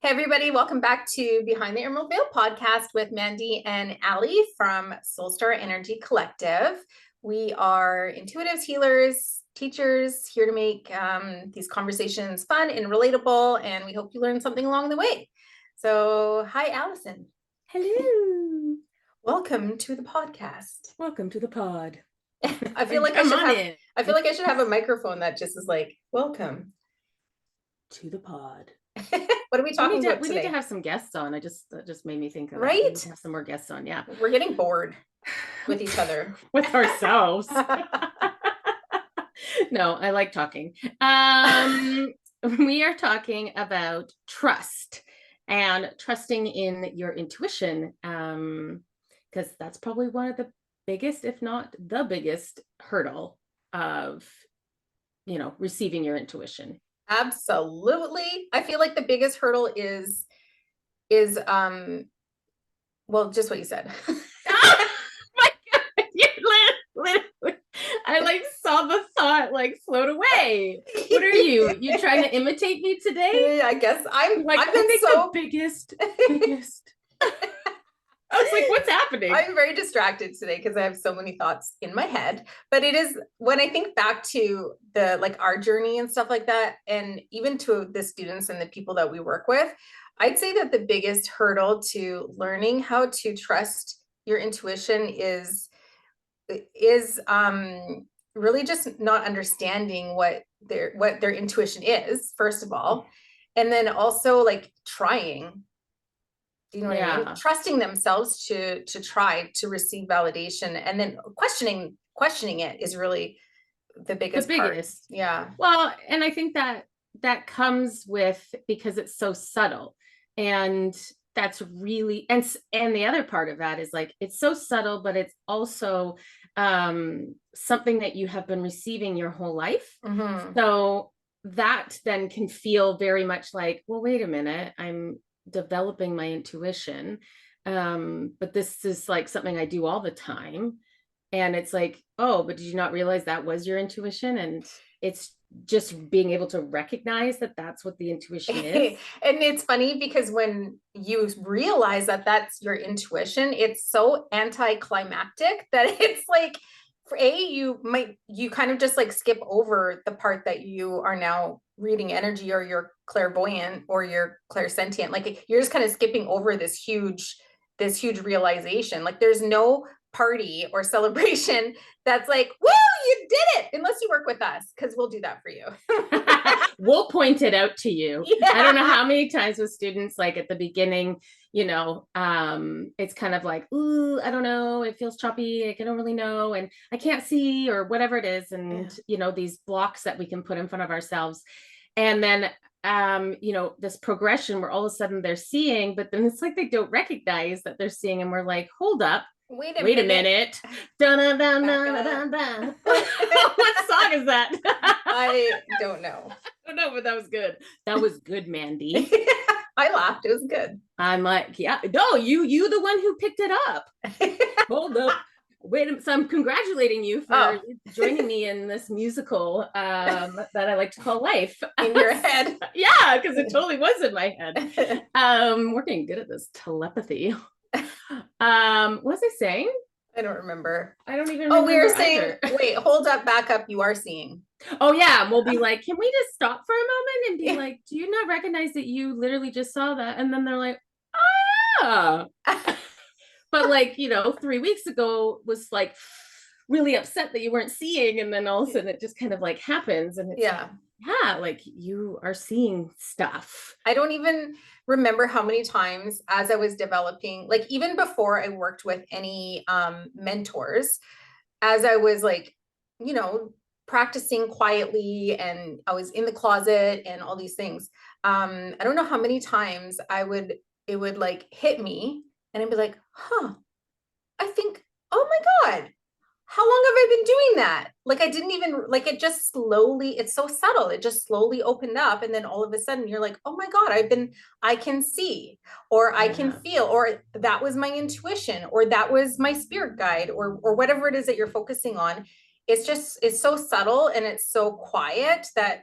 Hey, everybody, welcome back to Behind the Emerald Veil podcast with Mandy and Allie from Soulstar Energy Collective. We are intuitives, healers, teachers here to make these conversations fun and relatable, and we hope you learn something along the way. So, hi, Allison. Hello. Welcome to the podcast. Welcome to the pod. I feel like I should have a microphone that just is like, welcome to the pod. What are we talking about today? We need to have some guests on. That just made me think of that. We need to have some more guests on. Yeah. We're getting bored with each other. With ourselves. No, I like talking. We are talking about trust and trusting in your intuition. Because that's probably one of the biggest, if not the biggest hurdle of, receiving your intuition. Absolutely. I feel like the biggest hurdle is well, just what you said. Oh my God. Literally, I saw the thought float away. What are you? You trying to imitate me today? I guess I'm the biggest. I was like, what's happening? I'm very distracted today because I have so many thoughts in my head. But it is when I think back to the our journey and stuff like that, and even to the students and the people that we work with, I'd say that the biggest hurdle to learning how to trust your intuition is really just not understanding what their intuition is, first of all, and then also trying. Do you know what I mean? Trusting themselves to try to receive validation, and then questioning it is really the biggest part. Yeah. Well, and I think that comes with, because it's so subtle, and that's really, and the other part of that is it's so subtle, but it's also something that you have been receiving your whole life. Mm-hmm. So that then can feel very much like, well, wait a minute, I'm developing my intuition, but this is something I do all the time, and it's oh, but did you not realize that was your intuition? And it's just being able to recognize that that's what the intuition is. And it's funny because when you realize that that's your intuition, it's so anticlimactic that it's you kind of just like skip over the part that you are now reading energy, or you're clairvoyant, or you're clairsentient. Like you're just kind of skipping over this huge realization. Like there's no party or celebration that's like, woo, you did it, unless you work with us, because we'll do that for you. We'll point it out to you. Yeah. I don't know how many times with students, at the beginning, it's kind of like, ooh, I don't know, it feels choppy, I don't really know, and I can't see, or whatever it is. And these blocks that we can put in front of ourselves. And then this progression where all of a sudden they're seeing, but then it's they don't recognize that they're seeing, and we're like, hold up, wait a minute. Dun, dun, dun, dun, dun, dun. What song is that? I don't know. I don't know, but that was good. That was good, Mandy. I laughed. It was good. I'm like, yeah, no, you the one who picked it up. Hold up. Wait a minute. So I'm congratulating you for joining me in this musical that I like to call life. In your head. Yeah, because it totally was in my head. Working good at this telepathy. What was I saying? I don't remember. I don't even remember. We were saying, wait, hold up, back up. You are seeing. Oh yeah. We'll be like, can we just stop for a moment and be like, do you not recognize that you literally just saw that? And then they're like, oh yeah. But 3 weeks ago was really upset that you weren't seeing. And then all of a sudden it just kind of happens. And it's you are seeing stuff. I don't even remember how many times as I was developing, even before I worked with any mentors, as I was practicing quietly, and I was in the closet and all these things. I don't know how many times it would hit me, and I'd be like, I think, oh my God, how long have I been doing that? I didn't even, it just slowly, it's so subtle. It just slowly opened up. And then all of a sudden you're like, oh my God, I can see, or I can feel, or that was my intuition, or that was my spirit guide, or whatever it is that you're focusing on. it's so subtle and it's so quiet that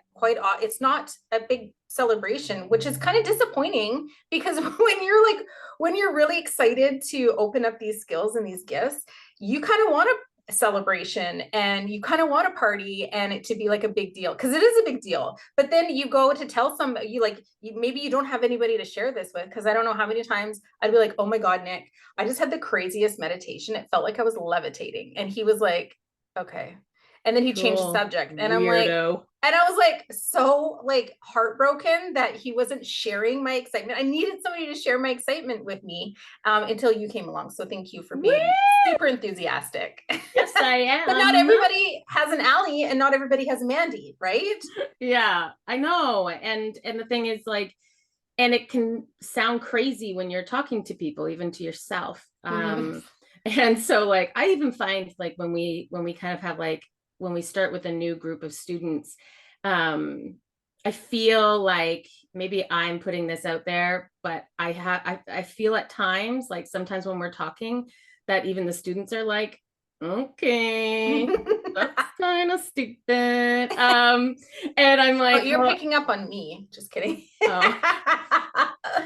it's not a big celebration, which is kind of disappointing because when you're really excited to open up these skills and these gifts, you kind of want a celebration and you kind of want a party and it to be like a big deal, because it is a big deal. But then you go to tell somebody, maybe you don't have anybody to share this with, because I don't know how many times I'd be like, oh my God, Nick, I just had the craziest meditation. It felt like I was levitating. And he was like, okay. And then he changed the subject. And I'm like, and I was like, so like heartbroken that he wasn't sharing my excitement. I needed somebody to share my excitement with me until you came along. So thank you for being super enthusiastic. Yes, I am. But not everybody has an Allie and not everybody has a Mandy, right? Yeah, I know. And the thing is, like, and it can sound crazy when you're talking to people, even to yourself. And so like, I even find like when we kind of have like, when we start with a new group of students, I feel like maybe I'm putting this out there, but I feel at times, like sometimes when we're talking, that even the students are like, okay, that's kind of stupid. And I'm like, oh, you're picking up on me. Just kidding. Oh.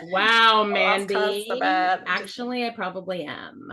Wow, Mandy. Actually, I probably am.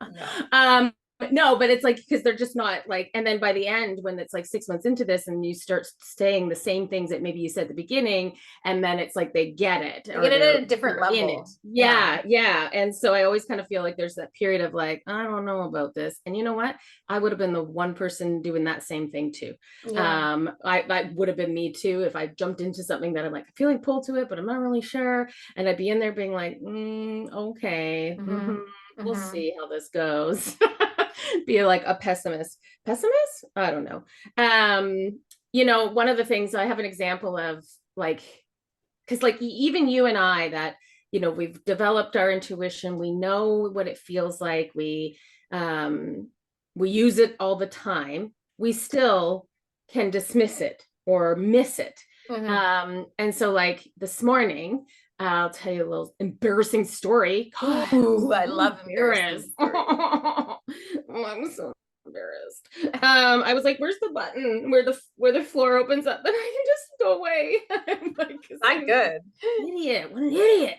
No. No, but it's like, because they're just not like, and then by the end, when it's like 6 months into this and you start saying the same things that maybe you said at the beginning, and then it's like they get it. They get it at a different level. Yeah. And so I always kind of feel like there's that period of like, I don't know about this. And you know what? I would have been the one person doing that same thing too. Yeah. I would have been me too if I jumped into something that I'm like, feeling pulled to it, but I'm not really sure. And I'd be in there being like, okay, we'll see how this goes. Be like a pessimist. I don't know. You know, one of the things I have an example of, like, because like even you and I, that, you know, we've developed our intuition, we know what it feels like, we use it all the time, we still can dismiss it or miss it. And so like this morning, I'll tell you a little embarrassing story. God, ooh, I love embarrassing stories. I'm so embarrassed. I was like, where's the button where the floor opens up and I can just go away? I'm like, not good. Idiot. What an idiot.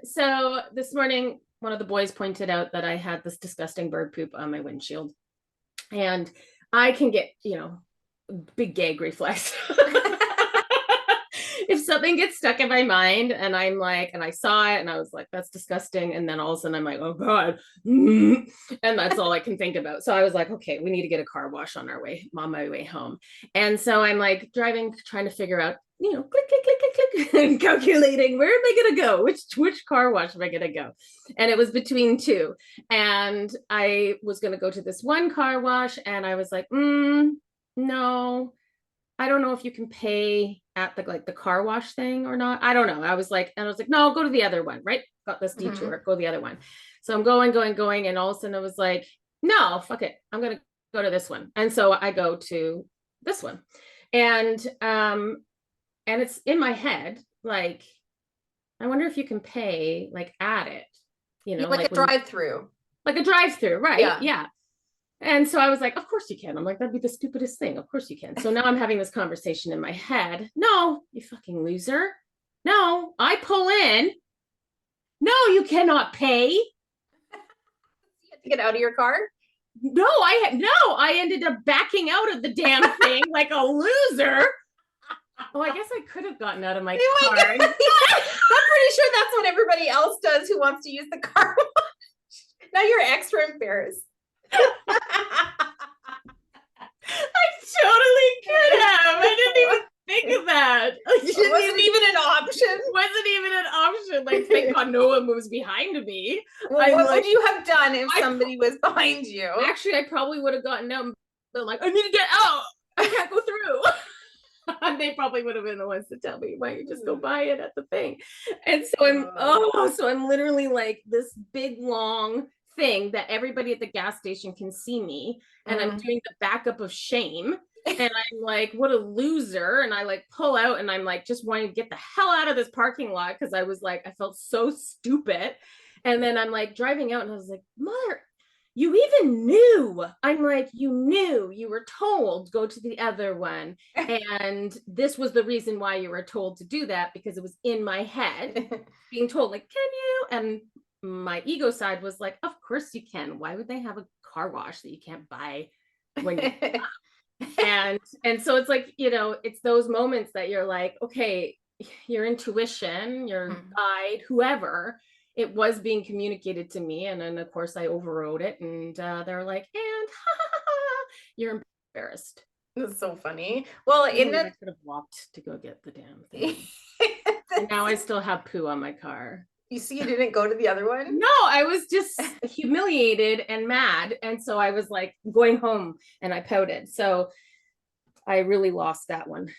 So this morning, one of the boys pointed out that I had this disgusting bird poop on my windshield. And I can get, you know, big gag reflex. If something gets stuck in my mind and I'm like, and I saw it and I was like, that's disgusting. And then all of a sudden I'm like, oh God. And that's all I can think about. So I was like, okay, we need to get a car wash on my way home. And so I'm like driving, trying to figure out, you know, click, click, click, click, click, and calculating, where am I going to go? Which car wash am I going to go? And it was between two. And I was going to go to this one car wash and I was like, no, I don't know if you can pay at the car wash thing or not. I don't know. I was like, no, go to the other one, right? Got this detour, go to the other one. So I'm going. And all of a sudden I was like, no, fuck it. I'm going to go to this one. And so I go to this one. And it's in my head, like, I wonder if you can pay like at it, you know, like a drive-through. Like a drive-through, right? Yeah. And so I was like, of course you can. I'm like, that'd be the stupidest thing. Of course you can. So now I'm having this conversation in my head. No, you fucking loser. No, I pull in. No, you cannot pay. You have to get out of your car? No, I ended up backing out of the damn thing like a loser. Oh, I guess I could have gotten out of my car. I'm pretty sure that's what everybody else does who wants to use the car wash. Now you're extra embarrassed. I totally could have. I didn't even think of that. It wasn't even an option. Wasn't even an option. Like, thank God no one moves behind me. Well, what would you have done if somebody was behind you? Actually, I probably would have gotten out and been like, I need to get out. I can't go through. And they probably would have been the ones to tell me, why don't you just go buy it at the thing? And so I'm literally like this big long thing that everybody at the gas station can see me, and I'm doing the backup of shame, and I'm like, what a loser. And I like pull out and I'm like just wanting to get the hell out of this parking lot because I was like, I felt so stupid. And then I'm like driving out and I was like, mother, you even knew. I'm like, you knew, you were told, go to the other one. And this was the reason why you were told to do that, because it was in my head being told, like, can you? And my ego side was like, of course you can. Why would they have a car wash that you can't buy when you and so it's like, you know, it's those moments that you're like, okay, your intuition, your guide, whoever, it was being communicated to me. And then of course I overrode it, and they're like, and you're embarrassed. That's so funny. Well, I in could the have walked to go get the damn thing. And now I still have poo on my car. You see, you didn't go to the other one? No, I was just humiliated and mad. And so I was like going home and I pouted. So I really lost that one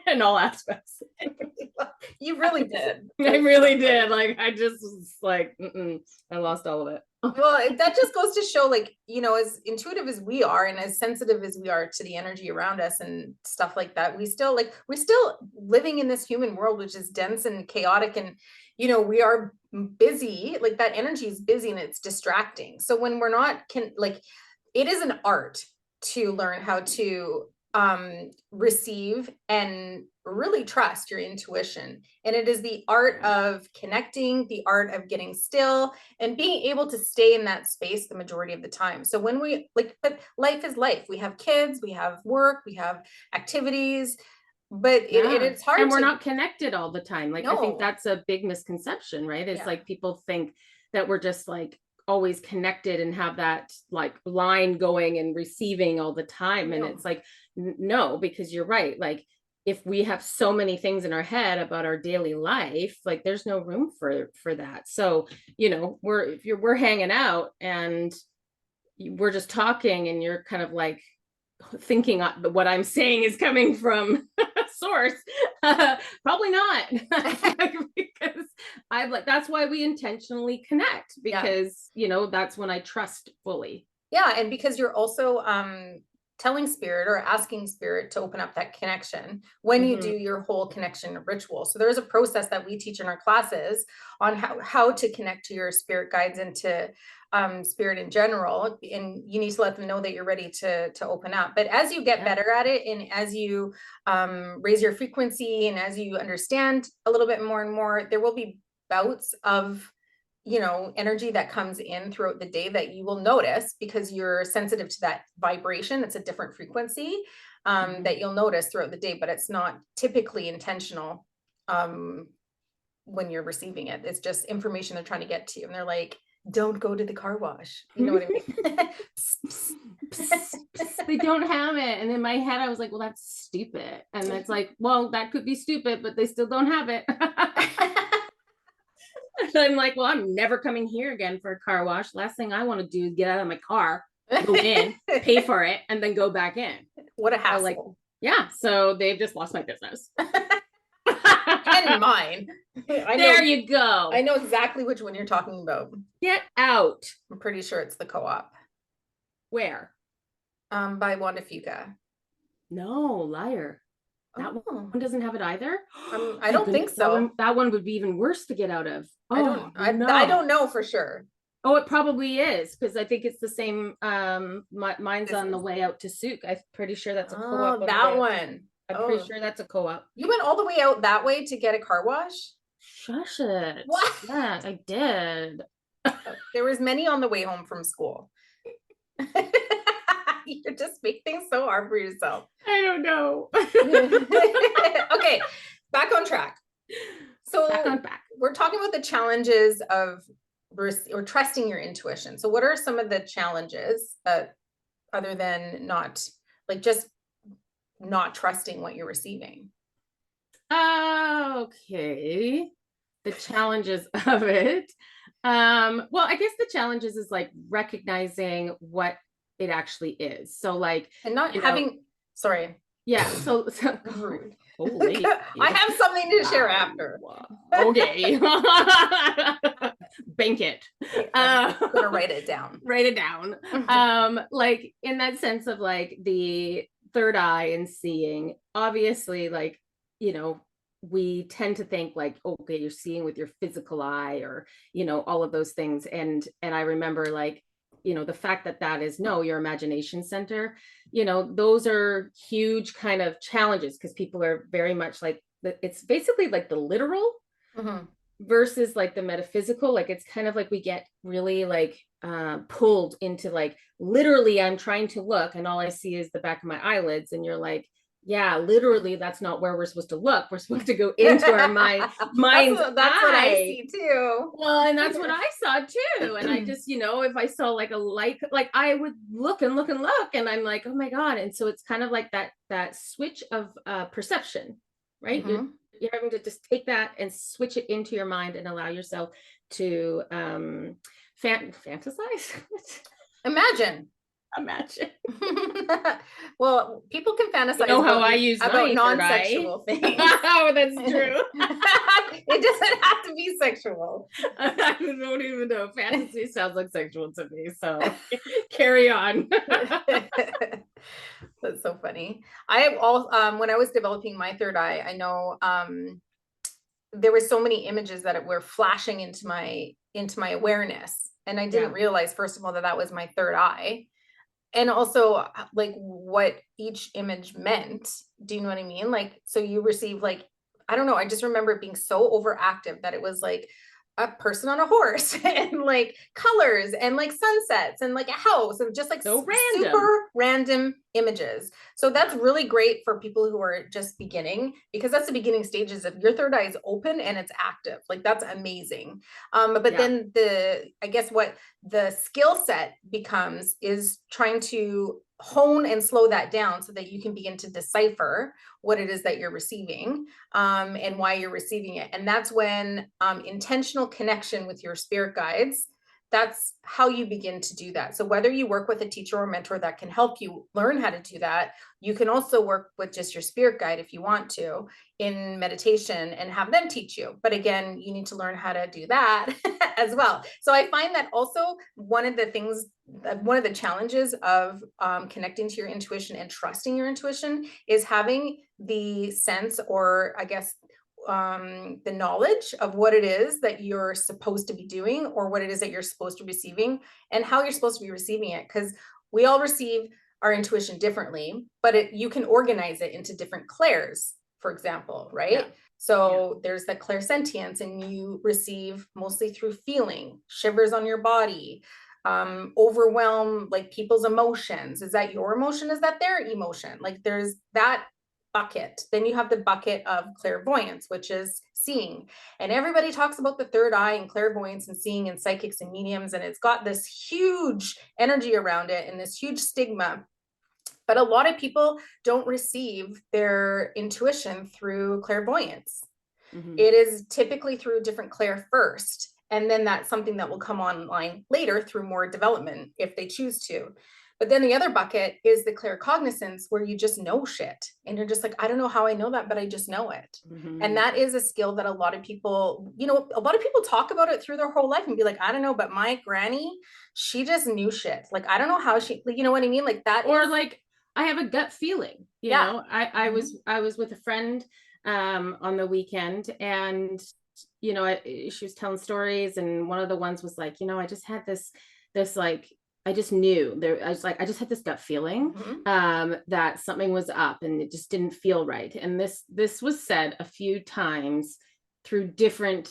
in all aspects. You really did. I really did. Like, I just was like, I lost all of it. Well, that just goes to show, like, you know, as intuitive as we are and as sensitive as we are to the energy around us and stuff like that, we're still living in this human world, which is dense and chaotic. And, you know, we are busy, like that energy is busy and it's distracting. So when we're not, it is an art to learn how to receive and really trust your intuition. And it is the art of connecting, the art of getting still and being able to stay in that space the majority of the time. So when we but life is life. We have kids, we have work, we have activities, but it's hard. And we're not connected all the time. Like, No. I think that's a big misconception, right? It's like people think that we're just like always connected and have that like line going and receiving all the time. And it's like, no, because you're right. Like, if we have so many things in our head about our daily life, like there's no room for that. So, you know, we're hanging out and we're just talking and you're kind of like thinking what I'm saying is coming from source. Probably not. Because I've like, that's why we intentionally connect, because you know, that's when I trust fully. Yeah. And because you're also telling spirit or asking spirit to open up that connection when you do your whole connection ritual. So there is a process that we teach in our classes on how to connect to your spirit guides and to spirit in general. And you need to let them know that you're ready to open up. But as you get better at it, and as you raise your frequency, and as you understand a little bit more and more, there will be bouts of, you know, energy that comes in throughout the day that you will notice because you're sensitive to that vibration. It's a different frequency that you'll notice throughout the day, but it's not typically intentional when you're receiving it. It's just information they're trying to get to you. And they're like, don't go to the car wash. You know what I mean? They don't have it. And in my head, I was like, well, that's stupid. And it's like, well, that could be stupid, but they still don't have it. I'm like, well, I'm never coming here again for a car wash. Last thing I want to do is get out of my car, go in, pay for it, and then go back in. What a hassle. Like, yeah. So they've just lost my business. And mine. There you go. I know exactly which one you're talking about. Get out. I'm pretty sure it's the co-op. Where? By Wanda Fuca. No, liar. That one doesn't have it either. I don't think so. That one would be even worse to get out of. I don't know for sure. Oh, it probably is, because I think it's the same. Mine's on the way out to Souk. I'm pretty sure that's a co-op. Oh, that one. I'm pretty sure that's a co-op. You went all the way out that way to get a car wash? Shush it. What? Yeah, I did. There was many on the way home from school. You just make things so hard for yourself. I don't know. Okay, back on track. So we're talking about the challenges of or trusting your intuition. So what are some of the challenges other than just not trusting what you're receiving? Okay. The challenges of it. Well, I guess the challenges is like recognizing what it actually is. So like, and not having, sorry. Yeah. So holy, I have something to share after. Okay. Bank it. I'm gonna write it down. Write it down. Like in that sense of like the third eye and seeing, obviously, like, you know, we tend to think like, okay, you're seeing with your physical eye, or, all of those things. And I remember, like, the fact that that is, no, your imagination center, those are huge kind of challenges, because people are very much like, it's basically like the literal Mhm. versus like the metaphysical. Like, it's kind of like we get really like pulled into, like, literally I'm trying to look and all I see is the back of my eyelids, and you're like, yeah, literally that's not where we're supposed to look. We're supposed to go into our mind's That's what I eye. see too. Well, and that's what I saw too. And I just, if I saw like a light, like I would look and look and look, and I'm like, oh my God. And so it's kind of like that switch of perception, right? Mhm. You're having to just take that and switch it into your mind and allow yourself to fantasize. Imagine. Imagine. Well, people can You fantasize know how I use about my third eye? non-sexual things. Oh, that's true. It doesn't have to be sexual. I don't even know. Fantasy sounds like sexual to me. So carry on. That's so funny. I have all when I was developing my third eye, I know there were so many images that were flashing into my awareness, and I didn't realize, first of all, that was my third eye, and also like what each image meant. Do you know what I mean? Like, so you receive, like, I don't know, I just remember it being so overactive that it was like a person on a horse and like colors and like sunsets and like a house and just like So random. super random images. So that's really great for people who are just beginning, because that's the beginning stages. If your third eye is open and it's active, like that's amazing. But then I guess what the skill set becomes is trying to hone and slow that down so that you can begin to decipher what it is that you're receiving, and why you're receiving it. And that's when intentional connection with your spirit guides, that's how you begin to do that. So whether you work with a teacher or mentor that can help you learn how to do that, you can also work with just your spirit guide if you want to in meditation and have them teach you. But again, you need to learn how to do that as well. So I find that also one of the challenges of connecting to your intuition and trusting your intuition is having the sense, or I guess the knowledge of what it is that you're supposed to be doing, or what it is that you're supposed to be receiving, and how you're supposed to be receiving it. Because we all receive our intuition differently, but you can organize it into different clairs, for example, right? Yeah. So there's the clairsentience, and you receive mostly through feeling, shivers on your body, overwhelm, like people's emotions. Is that your emotion? Is that their emotion? Like there's that bucket. Then you have the bucket of clairvoyance, which is seeing. And everybody talks about the third eye and clairvoyance and seeing and psychics and mediums, and it's got this huge energy around it and this huge stigma. But a lot of people don't receive their intuition through clairvoyance. Mm-hmm. It is typically through a different clair first, and then that's something that will come online later through more development if they choose to. But then the other bucket is the claircognizance, where you just know shit and you're just like, I don't know how I know that, but I just know it. Mm-hmm. And that is a skill that a lot of people talk about it through their whole life and be like, I don't know, but my granny, she just knew shit. Like, I don't know how she, you know what I mean? Like that. Or like, I have a gut feeling, you know, I was with a friend on the weekend, and, she was telling stories. And one of the ones was like, I just had this like, I just knew there, I was like, I just had this gut feeling, that something was up and it just didn't feel right. And this was said a few times through different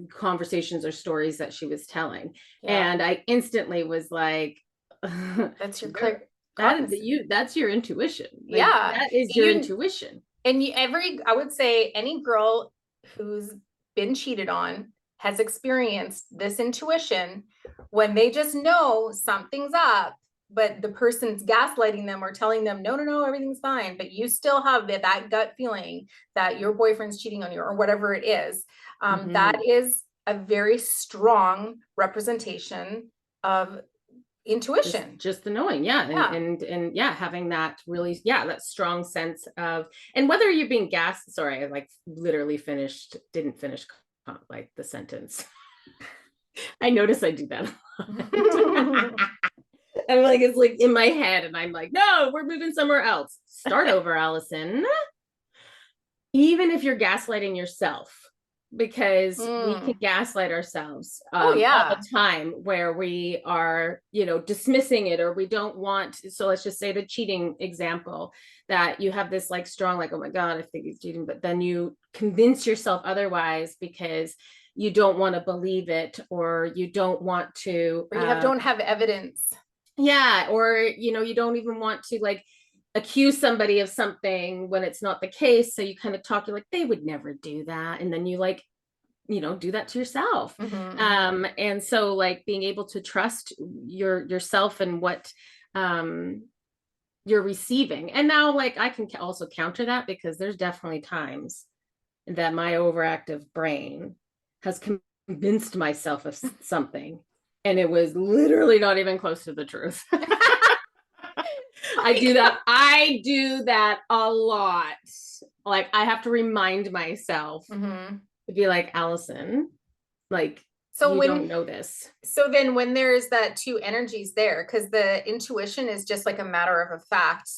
conversations or stories that she was telling. Yeah. And I instantly was like, that's your clear. That's your intuition. Like, yeah. That is your intuition. And I would say any girl who's been cheated on has experienced this intuition when they just know something's up, but the person's gaslighting them or telling them, no, everything's fine. But you still have that gut feeling that your boyfriend's cheating on you or whatever it is. That is a very strong representation of intuition. Just the knowing. And having that really, that strong sense of, and whether you're being sorry, I like literally didn't finish like the sentence. I notice I do that a lot. I'm like, it's like in my head and I'm like, no, we're moving somewhere else. Start over, Allison. even if you're gaslighting yourself, because we can Mm. gaslight ourselves Oh all the yeah. time, where we are, dismissing it, or we don't want. So let's just say the cheating example, that you have this like strong, like, oh my God, I think he's cheating, but then you convince yourself otherwise because you don't want to believe it, or you don't want to, Or you don't have evidence. yeah, or you don't even want to like accuse somebody of something when it's not the case. So you kind of talk, you're like, they would never do that, and then you like, do that to yourself. And so like being able to trust yourself and what you're receiving. And now like I can also counter that, because there's definitely times that my overactive brain has convinced myself of something, and it was literally not even close to the truth. I do that a lot. Like I have to remind myself to be like, Allison, like, So you don't when know this. So then when there's that two energies there, because the intuition is just like a matter of a fact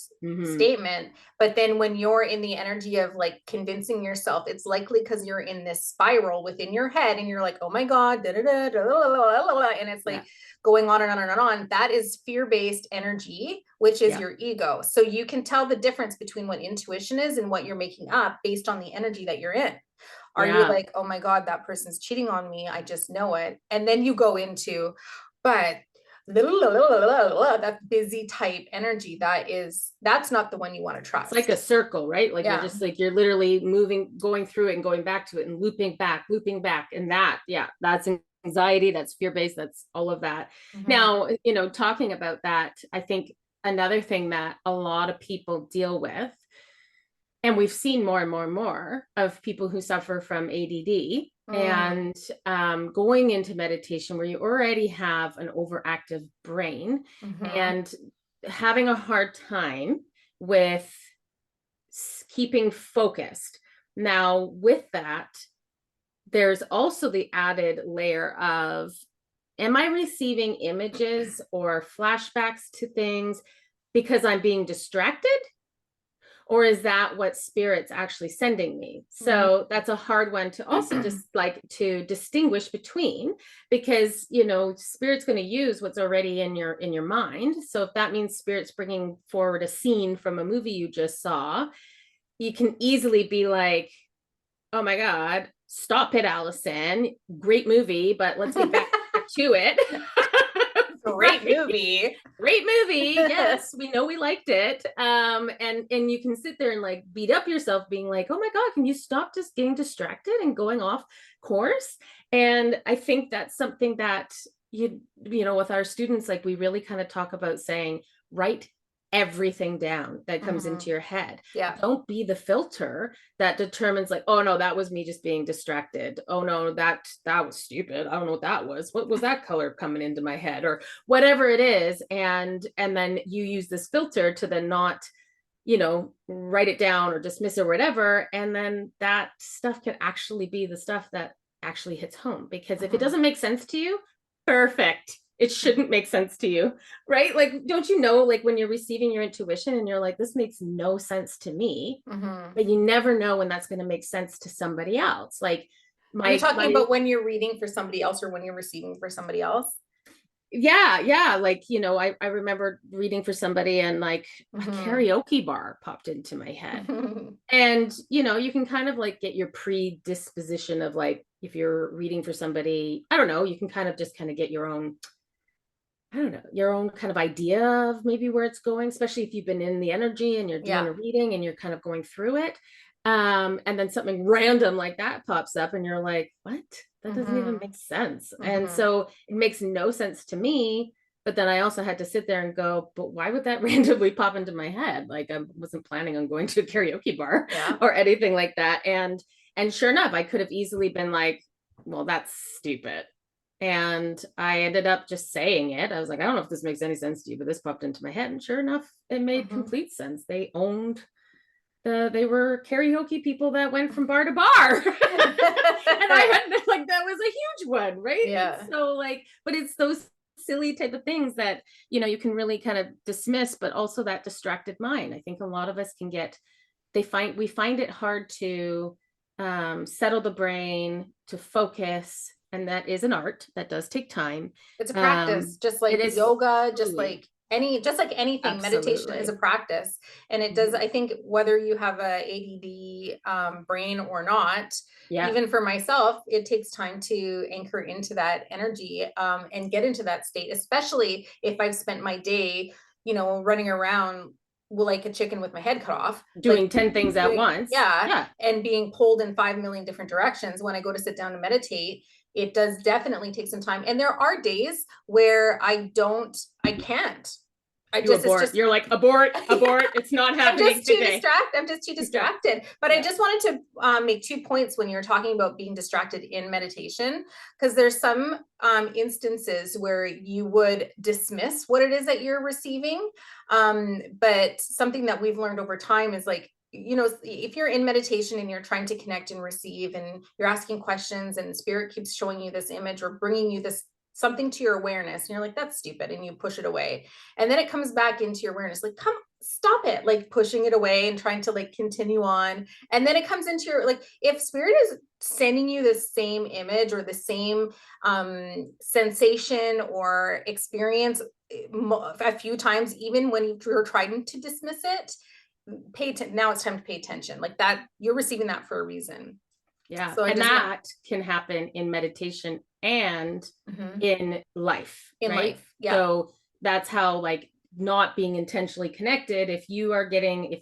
statement, but then when you're in the energy of like convincing yourself, it's likely because you're in this spiral within your head and you're like, oh my God, da, da, da, da, da, da, da, and it's like going on and on and on. That is fear-based energy, which is your ego. So you can tell the difference between what intuition is and what you're making up based on the energy that you're in. Are you like, oh my God, that person's cheating on me, I just know it. And then you go into, but that busy type energy, that's not the one you want to trust. It's like a circle, right? Like you're just like, you're literally moving, going through it and going back to it and looping back. And that's anxiety, that's fear-based, that's all of that. Now, talking about that, I think another thing that a lot of people deal with, and we've seen more and more and more of people who suffer from ADD and going into meditation where you already have an overactive brain and having a hard time with keeping focused. Now, with that, there's also the added layer of, am I receiving images or flashbacks to things because I'm being distracted? Or is that what spirit's actually sending me? So that's a hard one to also just like to distinguish between, because spirit's going to use what's already in your mind. So if that means spirit's bringing forward a scene from a movie you just saw, you can easily be like, oh my God, stop it, Allison, great movie, but let's get back to it. Great movie. Yes, we know we liked it. And you can sit there and like beat up yourself being like, oh my God, can you stop just getting distracted and going off course? And I think that's something that with our students, like we really kind of talk about saying, write everything down that comes into your head. Don't be the filter that determines like, oh no, that was me just being distracted. Oh no, that was stupid. I don't know what that was. What was that color coming into my head, or whatever it is? And then you use this filter to then not write it down or dismiss it or whatever. And then that stuff can actually be the stuff that actually hits home, because if it doesn't make sense to you, perfect, it shouldn't make sense to you, right? Like, don't you know, like when you're receiving your intuition and you're like, this makes no sense to me, but you never know when that's going to make sense to somebody else. Like are you talking about when you're reading for somebody else or when you're receiving for somebody else? Yeah. Like, I remember reading for somebody and like a karaoke bar popped into my head. And, you can kind of like get your predisposition of like, if you're reading for somebody, I don't know, you can kind of just kind of get your own, I don't know, your own kind of idea of maybe where it's going, especially if you've been in the energy and you're doing a reading and you're kind of going through it. And then something random like that pops up and you're like, what? That doesn't even make sense. And so it makes no sense to me. But then I also had to sit there and go, but why would that randomly pop into my head? Like I wasn't planning on going to a karaoke bar or anything like that. And sure enough, I could have easily been like, well, that's stupid. And I ended up just saying it. I was like, I don't know if this makes any sense to you, but this popped into my head. And sure enough, it made complete sense. They were karaoke people that went from bar to bar. And I had like, that was a huge one, right? Yeah. So like, but it's those silly type of things that, you can really kind of dismiss, but also that distracted mind. I think a lot of us can get we find it hard to settle the brain, to focus, and that is an art that does take time. It's a practice, just like It is yoga, truly, just like anything, meditation is a absolutely. practice. And it does, I think, whether you have a ADD brain or not, Yeah. even for myself, it takes time to anchor into that energy and get into that state, especially if I've spent my day, running around like a chicken with my head cut off, Doing 10 things at once. yeah, Yeah. and being pulled in 5 million different directions. When I go to sit down to meditate, it does definitely take some time. And there are days where I can't. It's just, You're like, abort, it's not happening today. I'm just too distracted. But I just wanted to make 2 points when you're talking about being distracted in meditation, because there's some instances where you would dismiss what it is that you're receiving. But something that we've learned over time is like, if you're in meditation and you're trying to connect and receive, and you're asking questions, and spirit keeps showing you this image or bringing you this something to your awareness, and you're like, that's stupid, and you push it away, and then it comes back into your awareness, like, come, stop it, like pushing it away and trying to like continue on, and then it comes into your, like, if spirit is sending you the same image or the same sensation or experience a few times, even when you're trying to dismiss it, now it's time to pay attention, like that, you're receiving that for a reason. Yeah. So and that can happen in meditation and in life, right? Yeah. So that's how, like, not being intentionally connected, if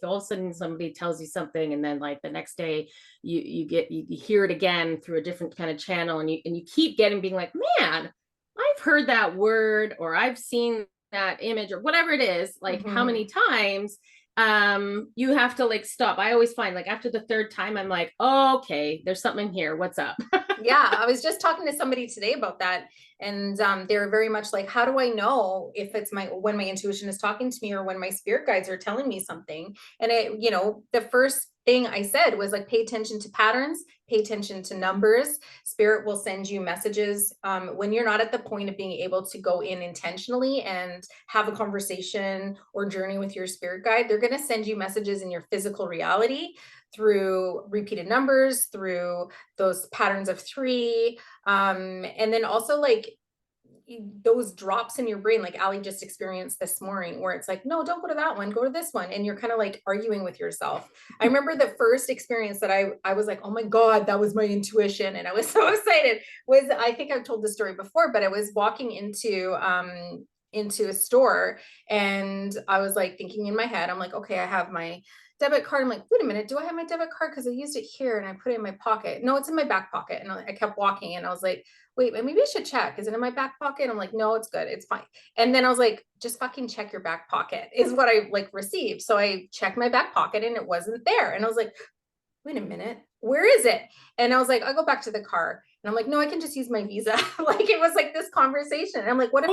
all of a sudden somebody tells you something, and then like the next day you hear it again through a different kind of channel, and you keep being like, man, I've heard that word, or I've seen that image, or whatever it is, like how many times, you have to like stop. I always find, like, after the third time, I'm like, oh, okay, there's something here, what's up? Yeah, I was just talking to somebody today about that, and they were very much like, how do I know if it's when my intuition is talking to me, or when my spirit guides are telling me something? And the first thing I said was like, pay attention to patterns, pay attention to numbers. Spirit will send you messages when you're not at the point of being able to go in intentionally and have a conversation or journey with your spirit guide. They're going to send you messages in your physical reality through repeated numbers, through those patterns of 3, and then also like those drops in your brain, like Ali just experienced this morning, where it's like, no, don't go to that one, go to this one, and you're kind of like arguing with yourself. I remember the first experience that I was like, oh my god, that was my intuition, and I was so excited. I think I've told this story before, but I was walking into a store, and I was like thinking in my head, I'm like, okay, I have my debit card. I'm like, wait a minute, do I have my debit card? Because I used it here and I put it in my pocket. No, it's in my back pocket. And I kept walking, and I was like, wait, maybe I should check. Is it in my back pocket? I'm like, no, it's good, it's fine. And then I was like, just fucking check your back pocket, is what I like received. So I checked my back pocket, and it wasn't there. And I was like, wait a minute, where is it? And I was like, I'll go back to the car. And I'm like, no, I can just use my Visa. Like, it was like this conversation. And I'm like, what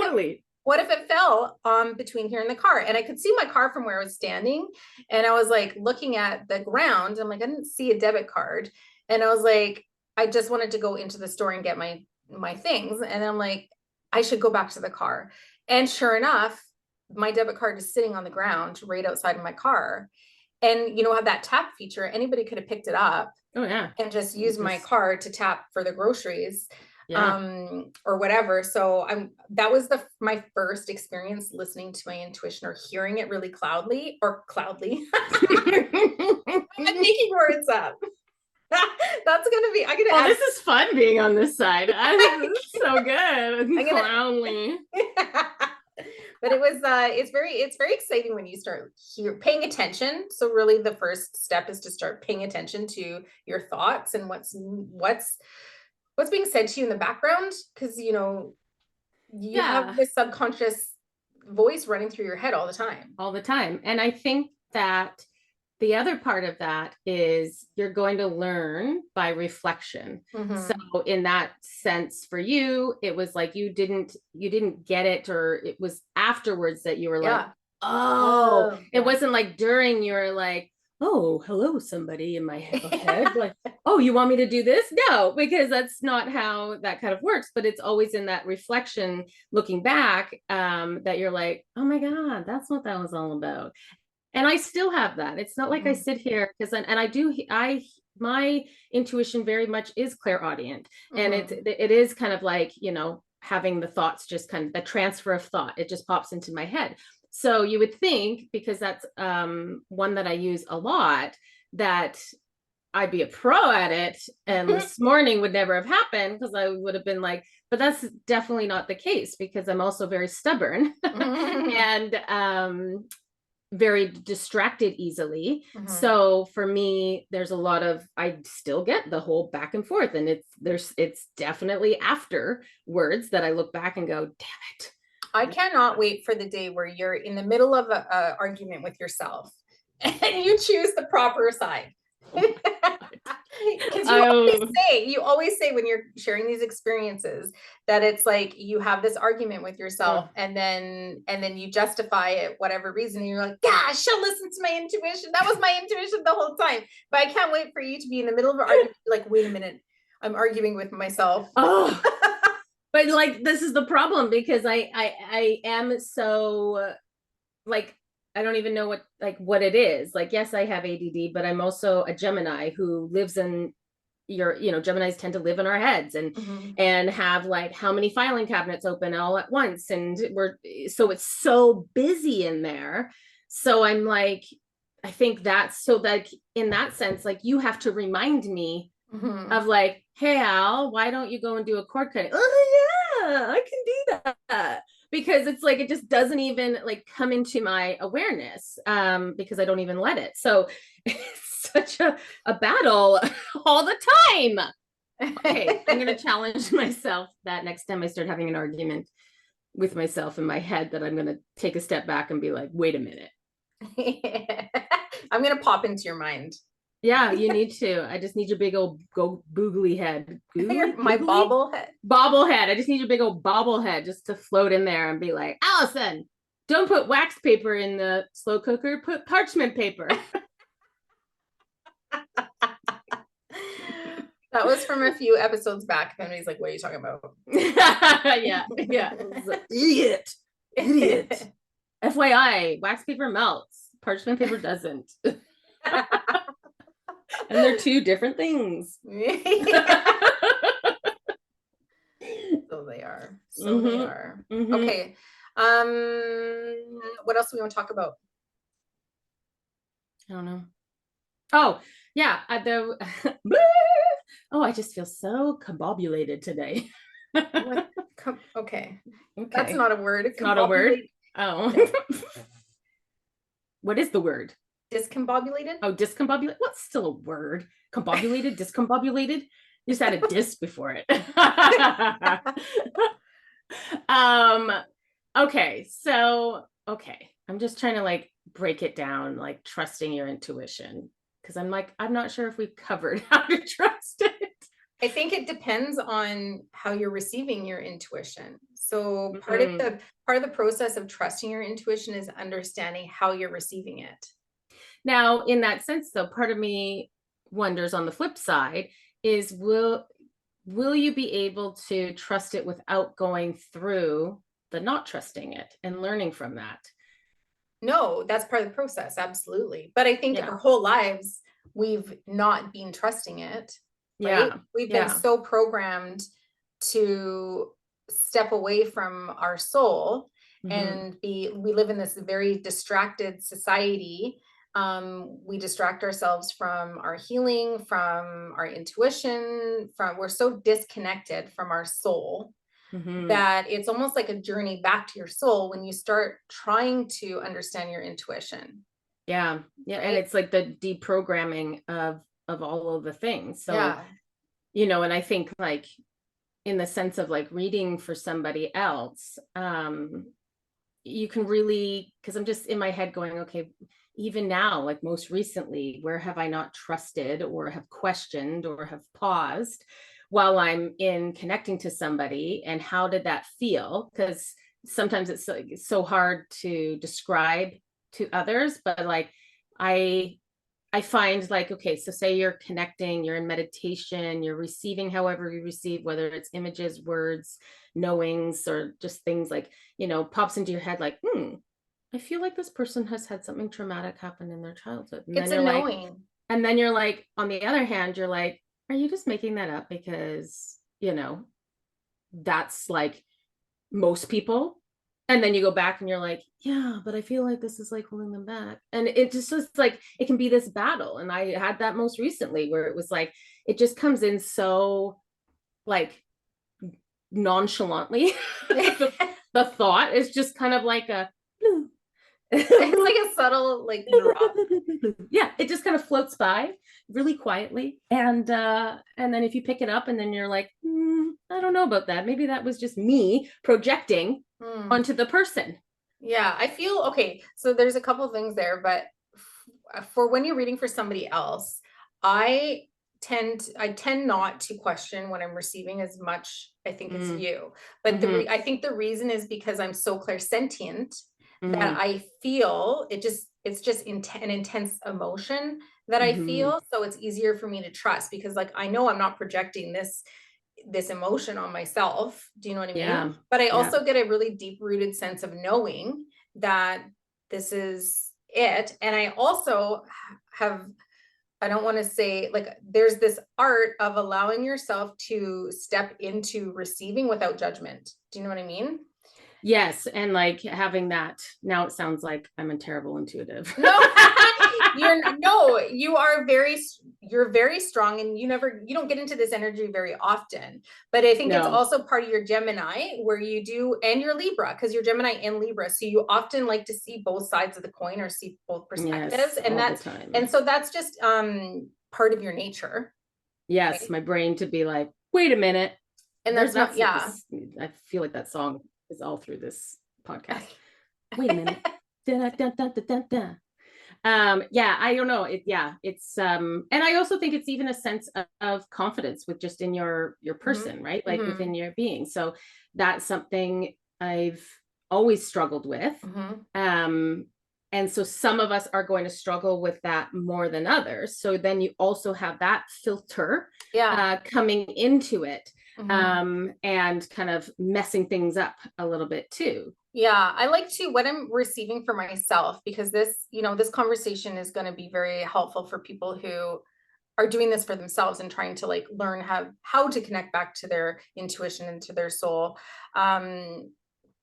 if it fell between here and the car? And I could see my car from where I was standing. And I was like looking at the ground. I'm like, I didn't see a debit card. And I was like, I just wanted to go into the store and get my things. And I'm like, I should go back to the car. And sure enough, my debit card is sitting on the ground right outside of my car. And have that tap feature, anybody could have picked it up. Oh yeah. And just use my card to tap for the groceries. Yeah. Or whatever. So that was my first experience listening to my intuition, or hearing it really cloudly. I'm making words up. That's gonna be. This is fun being on this side. This is so good. Cloudly. But it was. It's very exciting when you start paying attention. So really, the first step is to start paying attention to your thoughts and what's being said to you in the background, because you have this subconscious voice running through your head all the time. And I think that the other part of that is you're going to learn by reflection. So in that sense, for you, it was like you didn't get it, or it was afterwards that you were like, it wasn't like during you were like, oh, hello, somebody in my head. Like, oh, you want me to do this? No, because that's not how that kind of works. But it's always in that reflection, looking back, that you're like, oh my God, that's what that was all about. And I still have that. It's not like I Mhm. sit here because, and I do, my intuition very much is clairaudient. And Mhm. it is kind of like, having the thoughts, just kind of the transfer of thought. It just pops into my head. So you would think, because that's one that I use a lot, that I'd be a pro at it. And this morning would never have happened because I would have been like, but that's definitely not the case because I'm also very stubborn and very distracted easily. Mhm. So for me, there's a lot of, I still get the whole back and forth, and it's definitely afterwards that I look back and go, damn it. I cannot wait for the day where you're in the middle of a argument with yourself and you choose the proper side. Because Oh, you always say when you're sharing these experiences that it's like you have this argument with yourself and then you justify it whatever reason and you're like, gosh, she'll listen to my intuition. That was my intuition the whole time. But I can't wait for you to be in the middle of an argument, like, wait a minute, I'm arguing with myself. oh, but like this is the problem because I am so like, I don't even know what it is. Like, yes, I have ADD, but I'm also a Gemini who lives in Geminis tend to live in our heads Mhm. and have like how many filing cabinets open all at once. And it's so busy in there. So I'm like, I think that's so like in that sense, like you have to remind me Mhm. of like, hey Al, why don't you go and do a cord cutting? Oh yeah, I can do that. Because it's like it just doesn't even like come into my awareness because I don't even let it. So it's such a battle all the time. Okay, I'm gonna challenge myself that next time I start having an argument with myself in my head that I'm gonna take a step back and be like, wait a minute. I'm gonna pop into your mind. Yeah, you need to. I just need your big old go boogly head. My Googly? bobblehead. Bobblehead. I just need your big old bobblehead just to float in there and be like, Allison, don't put wax paper in the slow cooker, put parchment paper. That was from a few episodes back. And he's like, what are you talking about? Yeah. Idiot. Idiot. FYI, wax paper melts, parchment paper doesn't. And they're two different things. So they are. So they Mm-hmm. are. Mm-hmm. Okay. What else do we want to talk about? I don't know. Oh, yeah. Oh, I just feel so combobulated today. Okay. That's Okay. not a word. It's not a word. Oh. What is the word? Discombobulated? Oh, discombobulated. What's still a word? Combobulated, discombobulated. You just add a dis before it. um, okay. So, okay. I'm just trying to like break it down, like trusting your intuition. Because I'm like, I'm not sure if we've covered how to trust it. I think it depends on how you're receiving your intuition. So part of the process of trusting your intuition is understanding how you're receiving it. Now, in that sense, though, part of me wonders on the flip side is will you be able to trust it without going through the not trusting it and learning from that? No, that's part of the process, absolutely. But I think Yeah. our whole lives we've not been trusting it, right? Yeah. We've been Yeah. so programmed to step away from our soul Mm-hmm. and we live in this very distracted society. We distract ourselves from our healing, from our intuition, from we're so disconnected from our soul Mm-hmm. that it's almost like a journey back to your soul when you start trying to understand your intuition. Yeah. Yeah. And Right? it's like the deprogramming of all of the things. So, Yeah. and I think like in the sense of like reading for somebody else, you can really, because I'm just in my head going, okay, even now, like most recently, where have I not trusted or have questioned or have paused while I'm in connecting to somebody? And how did that feel? Because sometimes it's like so hard to describe to others, but like I I find like, okay, so say you're connecting, you're in meditation, you're receiving however you receive, whether it's images, words, knowings, or just things like, pops into your head like, I feel like this person has had something traumatic happen in their childhood. And It's then you're like, annoying. on the other hand, you're like, are you just making that up because, that's like most people? And then you go back and you're like, yeah, but I feel like this is like holding them back. And it just is like, it can be this battle. And I had that most recently where it was like, it just comes in so like nonchalantly. The thought is just kind of like a, It's like a subtle like drop. yeah, it just kind of floats by really quietly. And then if you pick it up and then you're like, I don't know about that. Maybe that was just me projecting onto the person. Yeah, I feel okay. So there's a couple things there, but for when you're reading for somebody else, I tend not to question when I'm receiving as much. I think it's you, but I think the reason is because I'm so clairsentient that I feel it's just an intense emotion that I feel. So it's easier for me to trust because like I know I'm not projecting this emotion on myself. Do you know what I mean? Yeah. But I Yeah. also get a really deep rooted sense of knowing that this is it. And I also have, I don't want to say like, there's this art of allowing yourself to step into receiving without judgment. Do you know what I mean? Yes. And like having that, now it sounds like I'm a terrible intuitive. No, you're very strong and you don't get into this energy very often. But I think it's also part of your Gemini where you do, and your Libra, because you're Gemini and Libra. So you often like to see both sides of the coin or see both perspectives. Yes, And all the time. And so that's just part of your nature. Yes, right? My brain to be like, wait a minute. And that's not, yeah. I feel like that song is all through this podcast. Wait a minute. Da, da, da, da, da, da. Yeah, I don't know. It's and I also think it's even a sense of confidence with just in your person, right? Like within your being. So that's something I've always struggled with. And so some of us are going to struggle with that more than others. So then you also have that filter coming into it and kind of messing things up a little bit too. Yeah, I like to what I'm receiving for myself because this conversation is going to be very helpful for people who are doing this for themselves and trying to like learn how to connect back to their intuition and to their soul.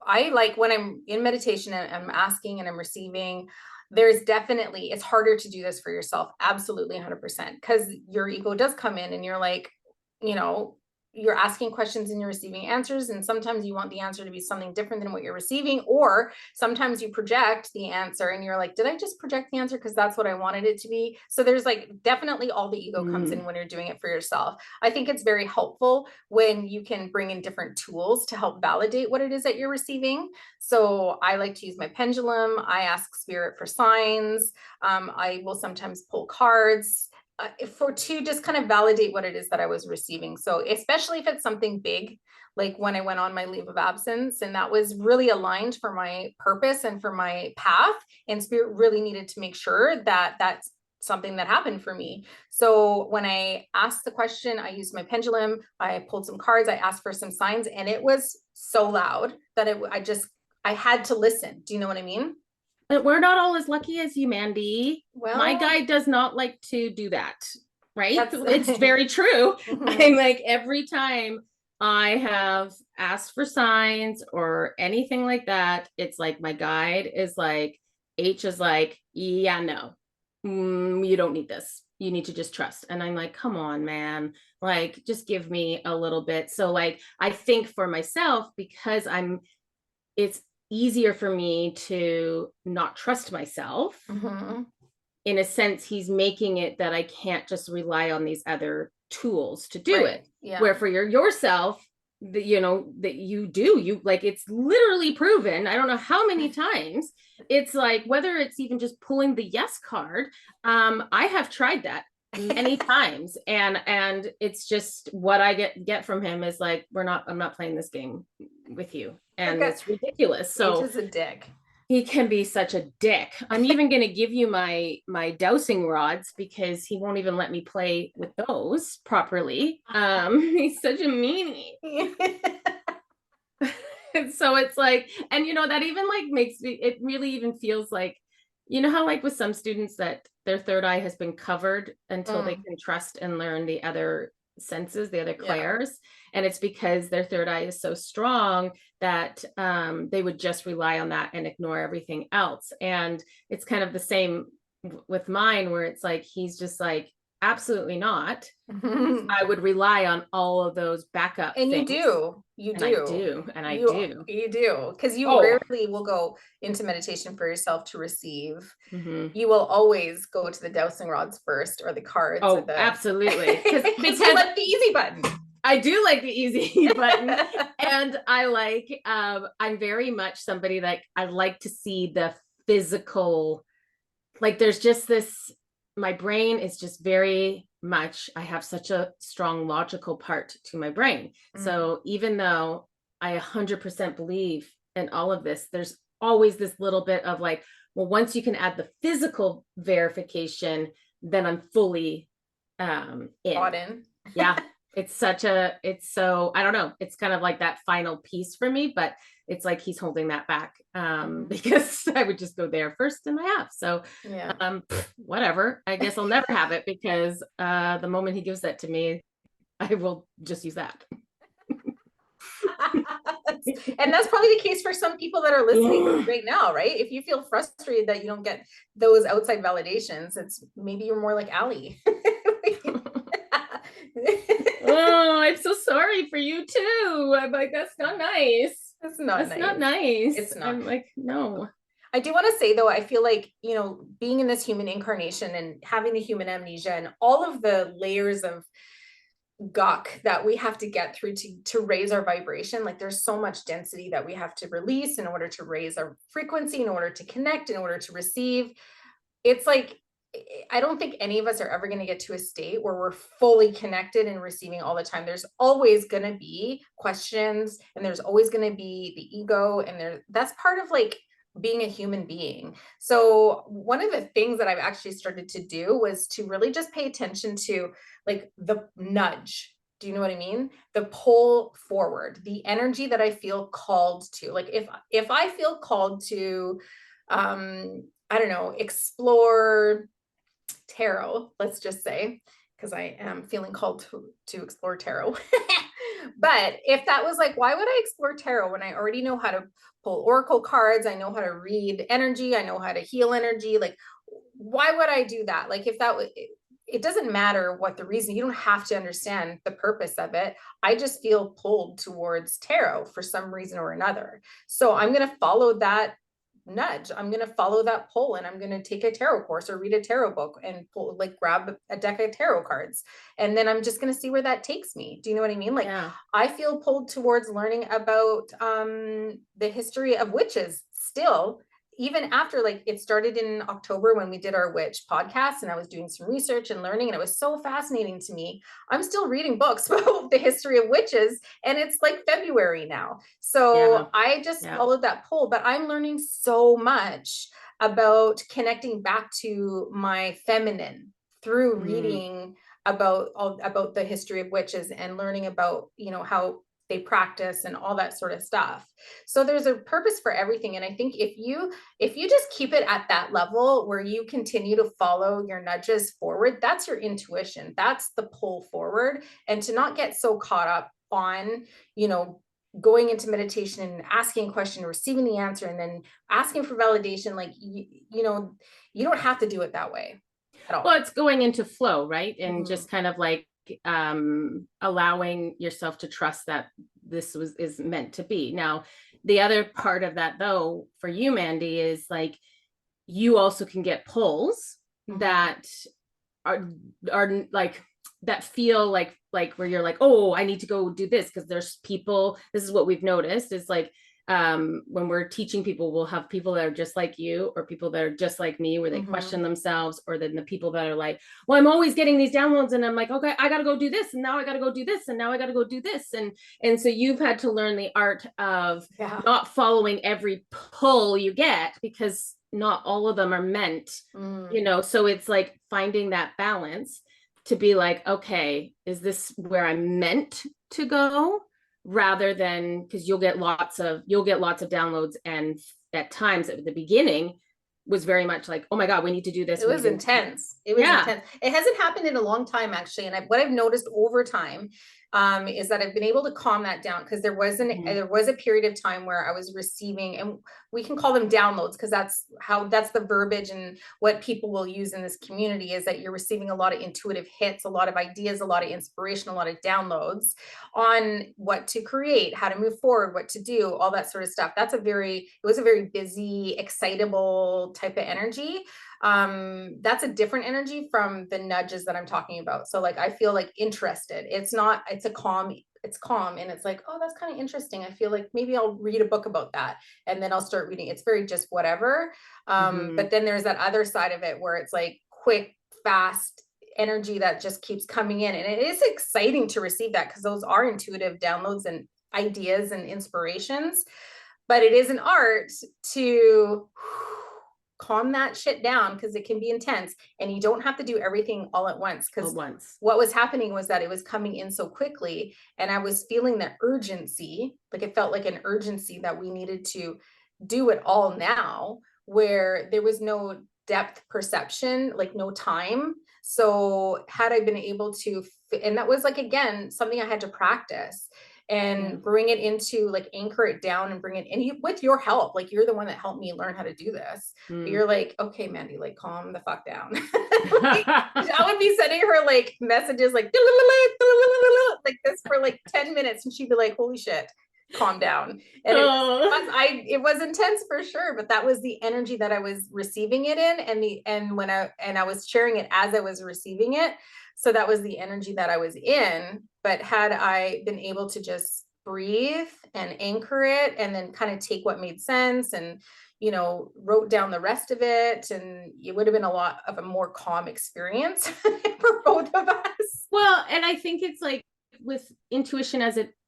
I like when I'm in meditation and I'm asking and I'm receiving, there's definitely, it's harder to do this for yourself. Absolutely 100%. Because your ego does come in and you're like, you're asking questions and you're receiving answers. And sometimes you want the answer to be something different than what you're receiving. Or sometimes you project the answer and you're like, did I just project the answer? Because that's what I wanted it to be. So there's like definitely all the ego comes in when you're doing it for yourself. I think it's very helpful when you can bring in different tools to help validate what it is that you're receiving. So I like to use my pendulum. I ask spirit for signs. I will sometimes pull cards. To just kind of validate what it is that I was receiving. So especially if it's something big, like when I went on my leave of absence and that was really aligned for my purpose and for my path, and spirit really needed to make sure that that's something that happened for me. So when I asked the question, I used my pendulum, I pulled some cards, I asked for some signs, and it was so loud that I had to listen. Do you know what I mean? But we're not all as lucky as you, Mandy. Well, my guy does not like to do that, right? It's very true. I'm like, every time I have asked for signs or anything like that, it's like my guide is like, H is like, yeah, no, you don't need this. You need to just trust. And I'm like, come on, man, like, just give me a little bit. So like, I think for myself, because it's easier for me to not trust myself. In a sense, he's making it that I can't just rely on these other tools to do it. Yeah. Where for yourself, that you like, it's literally proven. I don't know how many times. It's like, whether it's even just pulling the yes card. I have tried that many times, and it's just what I get from him is like, I'm not playing this game with you, and it's ridiculous. So he's a dick. He can be such a dick. I'm even going to give you my dowsing rods because he won't even let me play with those properly. He's such a meanie. And so it's like, and that even like makes me, it really even feels like, how like with some students that their third eye has been covered until they can trust and learn the other senses, the other Yeah. clairs. And it's because their third eye is so strong that they would just rely on that and ignore everything else. And it's kind of the same with mine, where it's like, he's just like, absolutely not. I would rely on all of those backup And things. You And I do. do. And I You do. you do. Because you Oh, rarely will go into meditation for yourself to receive. mhm. You will always go to the dowsing rods first, or the cards, or Oh, the absolutely. because you like the easy button. I do like the easy button. And I like, I'm very much somebody like, I like to see the physical, like there's just this, my brain is just very much, I have such a strong logical part to my brain. So even though I 100% believe in all of this, there's always this little bit of like, well, once you can add the physical verification, then I'm fully Bought in. in. Yeah. It's so, I don't know. It's kind of like that final piece for me, but it's like he's holding that back because I would just go there first in my app. So Yeah. whatever. I guess I'll never have it because the moment he gives that to me, I will just use that. And that's probably the case for some people that are listening right now, right? If you feel frustrated that you don't get those outside validations, it's maybe you're more like Allie. Oh, I'm so sorry for you too. I'm like, that's not nice. It's not That's nice. not nice. It's not. I'm like, no. I do want to say though, I feel like, being in this human incarnation and having the human amnesia and all of the layers of guck that we have to get through to raise our vibration, like there's so much density that we have to release in order to raise our frequency, in order to connect, in order to receive. It's like, I don't think any of us are ever going to get to a state where we're fully connected and receiving all the time. There's always going to be questions, and there's always going to be the ego, and that's part of like being a human being. So one of the things that I've actually started to do was to really just pay attention to like the nudge. Do you know what I mean? The pull forward, the energy that I feel called to. Like if I feel called to I don't know, explore tarot, let's just say, because I am feeling called to explore tarot. But if that was like, why would I explore tarot when I already know how to pull oracle cards? I know how to read energy. I know how to heal energy. Like, why would I do that? Like, if that was, it doesn't matter what the reason, you don't have to understand the purpose of it. I just feel pulled towards tarot for some reason or another. So I'm going to follow that nudge. I'm going to follow that pull, and I'm going to take a tarot course or read a tarot book and pull, like grab a deck of tarot cards. And then I'm just going to see where that takes me. Do you know what I mean? Like, Yeah. I feel pulled towards learning about the history of witches still, even after, like, it started in October when we did our witch podcast, and I was doing some research and learning, and it was so fascinating to me. I'm still reading books about the history of witches, and it's like February now. So I just followed that poll, but I'm learning so much about connecting back to my feminine through reading about the history of witches and learning about, how they practice and all that sort of stuff. So there's a purpose for everything. And I think if you just keep it at that level where you continue to follow your nudges forward, that's your intuition. That's the pull forward. And to not get so caught up on, going into meditation and asking a question, receiving the answer, and then asking for validation, like, you don't have to do it that way at all. Well, it's going into flow, right? And just kind of like allowing yourself to trust that this is meant to be. Now, the other part of that though, for you, Mandy, is like, you also can get pulls that are like, that feel like where you're like, oh, I need to go do this, because there's people, this is what we've noticed, is like, when we're teaching people, we'll have people that are just like you, or people that are just like me, where they question themselves, or then the people that are like, well, I'm always getting these downloads, and I'm like, okay, I got to go do this, and now I got to go do this, and now I got to go do this, and so you've had to learn the art of not following every pull you get, because not all of them are meant, so it's like finding that balance to be like, okay, is this where I'm meant to go? rather than, because you'll get lots of downloads, and at times at the beginning was very much like, oh my God, we need to do this. It was intense. It was Yeah. intense. It hasn't happened in a long time, actually. And what I've noticed over time is that I've been able to calm that down, because there was a period of time where I was receiving, and we can call them downloads, because that's the verbiage and what people will use in this community, is that you're receiving a lot of intuitive hits, a lot of ideas, a lot of inspiration, a lot of downloads on what to create, how to move forward, what to do, all that sort of stuff. It was a very busy, excitable type of energy. That's a different energy from the nudges that I'm talking about. So like, I feel like interested. It's calm, and it's like, oh, that's kind of interesting. I feel like maybe I'll read a book about that, and then I'll start reading. It's very just whatever. But then there's that other side of it where it's like quick, fast energy that just keeps coming in. And it is exciting to receive that, because those are intuitive downloads and ideas and inspirations. But it is an art to calm that shit down, because it can be intense, and you don't have to do everything all at once. Because what was happening was that it was coming in so quickly, and I was feeling the urgency. Like, it felt like an urgency that we needed to do it all now, where there was no depth perception, like no time. So had I been able to, and that was like, again, something I had to practice and bring it into, like, anchor it down and bring it in with your help. Like, you're the one that helped me learn how to do this. But you're like, okay, Mandy, like, calm the fuck down. Like, I would be sending her like messages like this for like 10 minutes, and she'd be like, holy shit, calm down. And it was intense for sure, but that was the energy that I was receiving it in, and I was sharing it as I was receiving it. So that was the energy that I was in. But had I been able to just breathe and anchor it, and then kind of take what made sense, and wrote down the rest of it, and it would have been a lot of a more calm experience for both of us. Well, and I think it's like with intuition,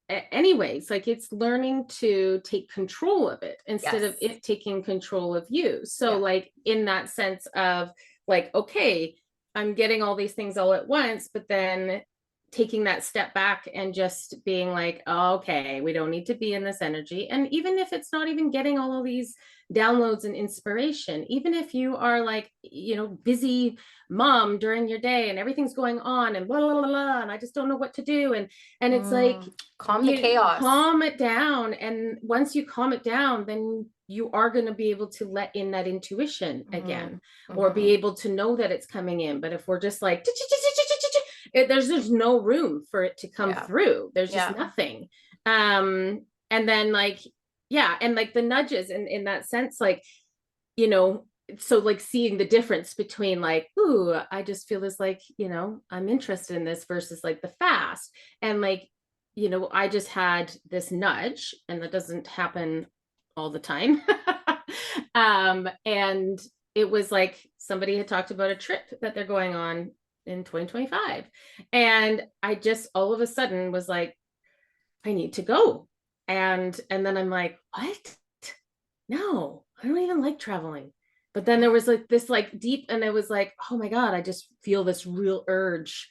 anyways, like, it's learning to take control of it instead of it taking control of you. So like, in that sense of like, okay, I'm getting all these things all at once, but then taking that step back and just being like, oh, okay, we don't need to be in this energy. And even if it's not even getting all of these downloads and inspiration, even if you are like, busy mom during your day and everything's going on and blah, blah, blah, blah, and I just don't know what to do. And it's like, calm the chaos, calm it down. And once you calm it down, then you are going to be able to let in that intuition again, or be able to know that it's coming in. But if we're just like, there's no room for it to come through. There's just nothing. And then like, and like the nudges in that sense, like, so like seeing the difference between like, ooh, I just feel this, like, I'm interested in this, versus like the fast. And like, I just had this nudge, and that doesn't happen all the time. And it was like, somebody had talked about a trip that they're going on in 2025. And I just all of a sudden was like, I need to go. And then I'm like, what? No, I don't even like traveling. But then there was like this like deep, and it was like, oh my God, I just feel this real urge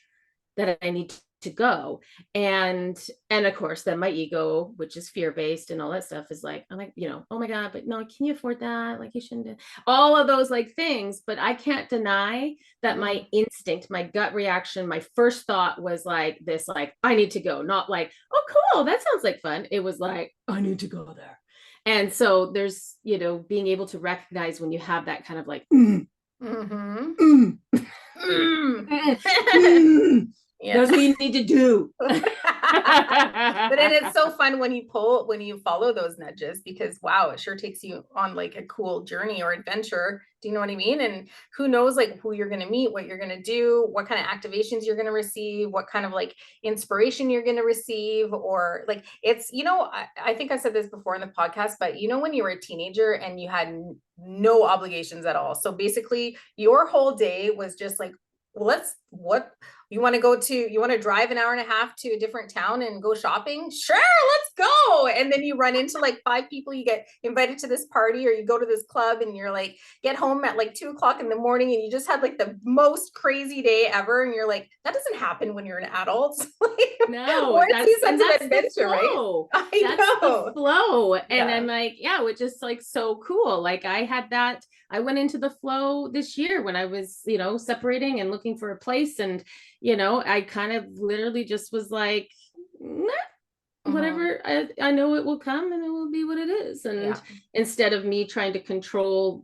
that I need to go. And of course, then my ego, which is fear-based and all that stuff, is like, I'm like, oh my God, but no, can you afford that? Like, you shouldn't do all of those like things. But I can't deny that my instinct, my gut reaction, my first thought was like this, like, I need to go, not like, oh, cool, that sounds like fun. It was like, I need to go there. And so there's, being able to recognize when you have that kind of like, that's what you need to do. But then it's so fun when you follow those nudges, because wow, it sure takes you on like a cool journey or adventure. Do you know what I mean? And who knows, like, who you're going to meet, what you're going to do, what kind of activations you're going to receive, what kind of like inspiration you're going to receive, or like, it's, I think I said this before in the podcast, but when you were a teenager and you had no obligations at all. So basically your whole day was just like, what you want to drive an hour and a half to a different town and go shopping? Sure, let's go. And then you run into like 5 people, you get invited to this party, or you go to this club and you're like, get home at like 2 o'clock in the morning and you just had like the most crazy day ever. And you're like, that doesn't happen when you're an adult. No, that's of adventure, right? That's the flow. And Yeah. I'm like, yeah, which is like so cool. Like I had that, I went into the flow this year when I was, you know, separating and looking for a place. And, you know, I kind of literally just was like, nah, whatever, I know it will come and it will be what it is. And instead of me trying to control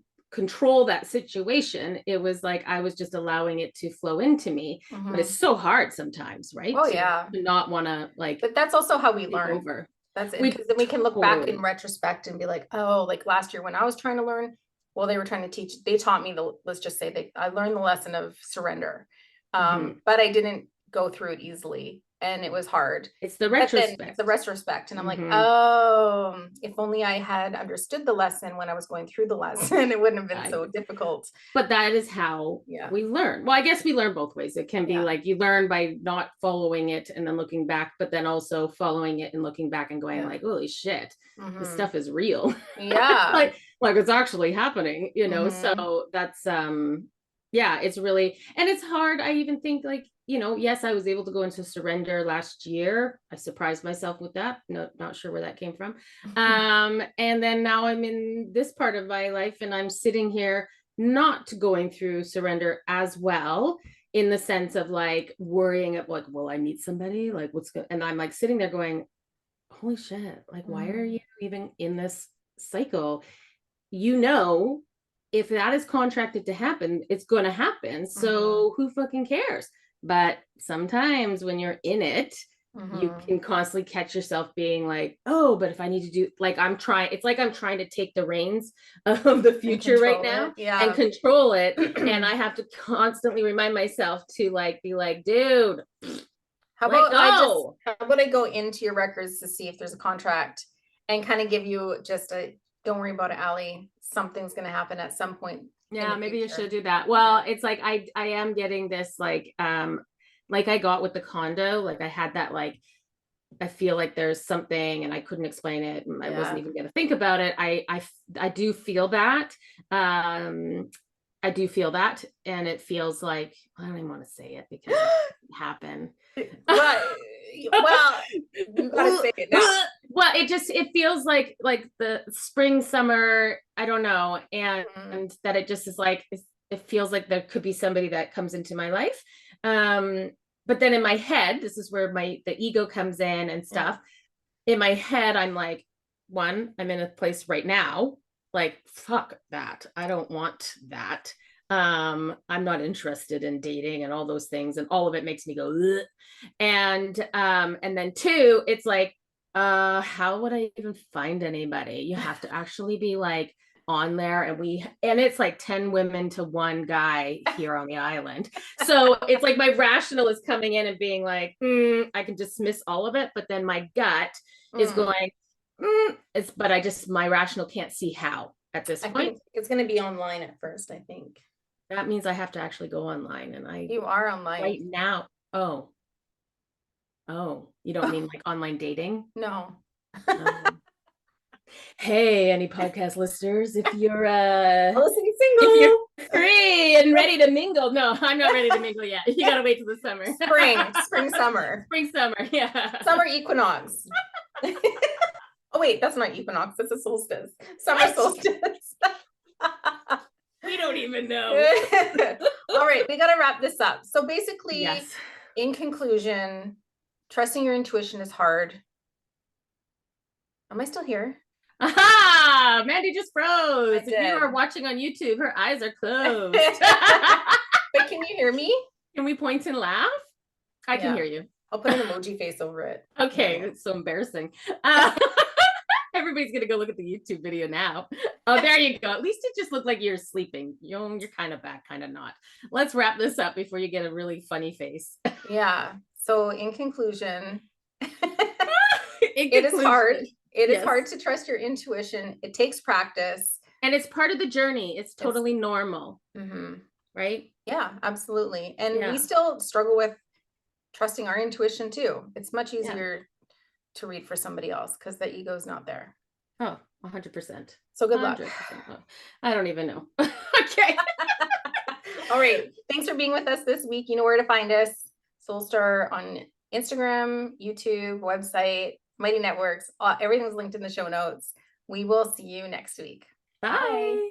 that situation, it was like I was just allowing it to flow into me. But it's so hard sometimes, right? Oh, to not want to like, but that's also how we learn. Over. That's it, because then we can look back in retrospect and be like, oh, like last year when I was trying to learn, well, they were trying to teach, they taught me let's just say I learned the lesson of surrender. But I didn't go through it easily and it was hard. It's the retrospect. It's the retrospect. And I'm like, oh, if only I had understood the lesson when I was going through the lesson, it wouldn't have been so difficult. But that is how we learn. Well, I guess we learn both ways. It can be like you learn by not following it and then looking back, but then also following it and looking back and going like, holy shit, this stuff is real. Yeah. like it's actually happening, you know? So that's, it's really, and it's hard. I even think like, you know, yes, I was able to go into surrender last year. I surprised myself with that. No, not sure where that came from. And then now I'm in this part of my life and I'm sitting here not going through surrender as well, in the sense of like worrying of like, will I meet somebody? Like what's good? And I'm like sitting there going, holy shit, like, why are you even in this cycle? You know, if that is contracted to happen, it's going to happen. So who fucking cares? But sometimes when you're in it, you can constantly catch yourself being like, oh, but if I need to do, like, it's like I'm trying to take the reins of the future right now and control it. And I have to constantly remind myself to like, be like, dude, how about I go into your records to see if there's a contract and kind of give you just don't worry about it, Allie. Something's going to happen at some point. Yeah, maybe you should do that. Well, it's like I am getting this like I got with the condo, like I had that like I feel like there's something and I couldn't explain it and I wasn't even going to think about it. I do feel that. I do feel that, and it feels like I don't even want to say it because it happened. Well, you gotta say it now. Well, it feels like the spring, summer, I don't know, and that it just is like it feels like there could be somebody that comes into my life. But then in my head, this is where the ego comes in and stuff. In my head, I'm like, one, I'm in a place right now, like, fuck that. I don't want that. I'm not interested in dating and all those things. And all of it makes me go, ugh. And then two, it's like, how would I even find anybody? You have to actually be like on there, and it's like 10 women to one guy here on the island. So it's like my rational is coming in and being like, I can dismiss all of it, but then my gut is going, but my rational can't see how at this point. It's going to be online at first, I think. That means I have to actually go online, and you are online right now. Oh, you don't mean like online dating? No. Hey, any podcast listeners, if you're single, if you're free and ready to mingle. No, I'm not ready to mingle yet. You gotta wait till the summer. Spring, summer. Yeah. Summer equinox. Oh wait, that's not equinox, that's a solstice. Summer solstice. We don't even know. All right, we gotta wrap this up. So basically, in conclusion, trusting your intuition is hard. Am I still here? Aha! Mandy just froze. If you are watching on YouTube, her eyes are closed. But can you hear me? Can we point and laugh? I can hear you. I'll put an emoji face over it. Okay, it's so embarrassing. Everybody's gonna go look at the YouTube video now. Oh, there you go. At least it just looked like you're sleeping. You're kind of back, kind of not. Let's wrap this up before you get a really funny face. Yeah. So in conclusion, it is hard. It is hard to trust your intuition. It takes practice. And it's part of the journey. It's totally normal. Right? Yeah, absolutely. And we still struggle with trusting our intuition too. It's much Yeah. easier to read for somebody else because the ego is not there. Oh, 100%. So good luck. 100%. Oh, I don't even know. Okay. All right. Thanks for being with us this week. You know where to find us. Soulstar on Instagram, YouTube, website, Mighty Networks. Everything's linked in the show notes. We will see you next week. Bye. Bye.